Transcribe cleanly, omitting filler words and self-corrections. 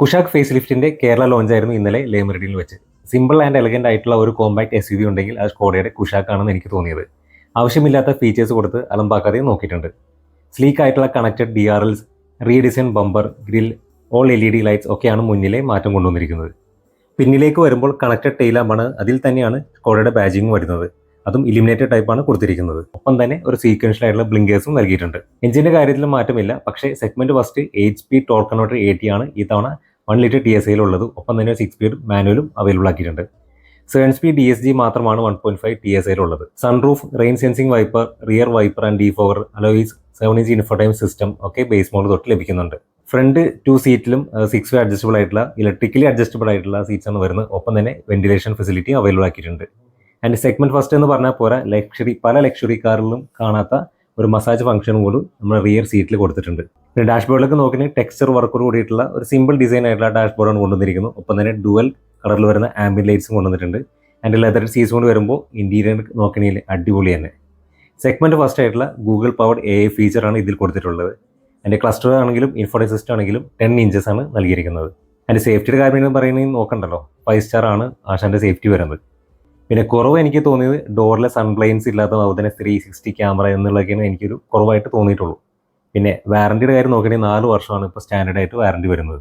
Kushaq face ലിഫ്റ്റിന്റെ Kerala launch ആയിരുന്നു ഇന്നലെ ലേ മെറിഡിയനിൽ വെച്ച്. സിമ്പിൾ ആൻഡ് എലഗന്റ് ആയിട്ടുള്ള ഒരു കോമ്പാക്ട് SUV ഉണ്ടെങ്കിൽ അത് സ്കോഡയുടെ കുഷാക് ആണെന്ന് എനിക്ക് തോന്നിയത്. ആവശ്യമില്ലാത്ത ഫീച്ചേഴ്സ് കൊടുത്ത് അലമ്പാക്കാതെ നോക്കിയിട്ടുണ്ട്. സ്ലീക്ക് ആയിട്ടുള്ള connected DRLs, redesign bumper, grill, all LED lights ഒക്കെയാണ് മുന്നിലെ മാറ്റം കൊണ്ടുവന്നിരിക്കുന്നത്. പിന്നിലേക്ക് വരുമ്പോൾ കണക്റ്റഡ് ടെയിലാമ്പാണ്, അതിൽ തന്നെയാണ് സ്കോഡയുടെ ബാജിങ് വരുന്നത്. അതും ഇലിമിനേറ്റഡ് ടൈപ്പാണ് കൊടുത്തിരിക്കുന്നത്. ഒപ്പം തന്നെ ഒരു സീക്വൻഷ്യൽ ആയിട്ടുള്ള ബ്ലിങ്കേഴ്സും നൽകിയിട്ടുണ്ട്. എഞ്ചിന്റെ കാര്യത്തിൽ മാറ്റമില്ല, പക്ഷേ segment first 8 speed torque converter AT ആണ് ഈ തവണ 1 ലിറ്റർ TSI ഉള്ളത്. ഒപ്പം തന്നെ 6 സ്പീഡ് മാനുവലും അവൈലബിൾ ആക്കിയിട്ടുണ്ട്. 7 സ്പീഡ് DSG മാത്രമാണ് 1.5 TSI ഉള്ളത്. Sunroof, rain sensing wiper, rear wiper and defogger, alloys, 7-inch ഇൻഫോടൈം system ഒക്കെ ബേസ് മോഡൽ തൊട്ട് ലഭിക്കുന്നുണ്ട്. ഫ്രണ്ട് 2 സീറ്റിലും 6 വേ അഡ്ജസ്റ്റബിൾ ആയിട്ടുള്ള ഇലക്ട്രിക്കലി അഡ്ജസ്റ്റബിൾ ആയിട്ടുള്ള സീറ്റ്സ് ആണ് വരുന്നത്. ഒപ്പം തന്നെ വെന്റിലേഷൻ ഫെസിലിറ്റി അവൈലബിൾ ആക്കിയിട്ടുണ്ട്. ആൻഡ് സെഗ്മെന്റ് ഫസ്റ്റ് എന്ന് പറഞ്ഞാൽ പോരാ, പല ലക്ഷറി കാറിലും കാണാത്ത ഒരു മസാജ് ഫംഗ്ഷൻ പോലും നമ്മുടെ റിയർ സീറ്റിൽ കൊടുത്തിട്ടുണ്ട്. പിന്നെ ഡാഷ്ബോർഡിലൊക്കെ നോക്കിയാൽ ടെക്സ്ചർ വർക്കോട് കൂടിയിട്ടുള്ള ഒരു സിമ്പിൾ ഡിസൈൻ ആയിട്ടുള്ള ഡാഷ്ബോർഡാണ് കൊണ്ടുവന്നിരിക്കുന്നത്. ഒപ്പം തന്നെ ഡുവൽ കളറിൽ വരുന്ന ആംബിയൻ ലൈറ്റ്സും കൊണ്ടുവന്നിട്ടുണ്ട്. ആൻഡ് ലെതർ സീറ്റ്സ് കൊണ്ട് വരുമ്പോൾ ഇന്റീരിയർ നോക്കണമെങ്കിൽ അടിപൊളി തന്നെ. സെഗ്മെന്റ് ഫസ്റ്റ് ആയിട്ടുള്ള ഗൂഗിൾ പവർഡ് AI ഫീച്ചറാണ് ഇതിൽ കൊടുത്തിട്ടുള്ളത്. അതിൻ്റെ ക്ലസ്റ്റർ ആണെങ്കിലും ഇൻഫോടൈം സിസ്റ്റം ആണെങ്കിലും 10 inches ആണ് നൽകിയിരിക്കുന്നത്. അതിൻ്റെ സേഫ്റ്റിയുടെ കാര്യം പറയുന്നത് നോക്കണ്ടല്ലോ, 5 സ്റ്റാർ ആണ് ആശാൻ്റെ സേഫ്റ്റി വരുന്നത്. പിന്നെ കുറവ് എനിക്ക് തോന്നിയത് ഡോറിലെ സൺബ്ലൈൻസ് ഇല്ലാത്ത അതുപോലെ 360 ക്യാമറ എന്നുള്ളതൊക്കെയാണ് എനിക്കൊരു കുറവായിട്ട് തോന്നിയിട്ടുള്ളൂ. പിന്നെ വാറണ്ടിയുടെ കാര്യം നോക്കുകയാണെങ്കിൽ 4 വർഷമാണ് ഇപ്പോൾ സ്റ്റാൻഡേർഡ് ആയിട്ട് വാറണ്ടി വരുന്നത്.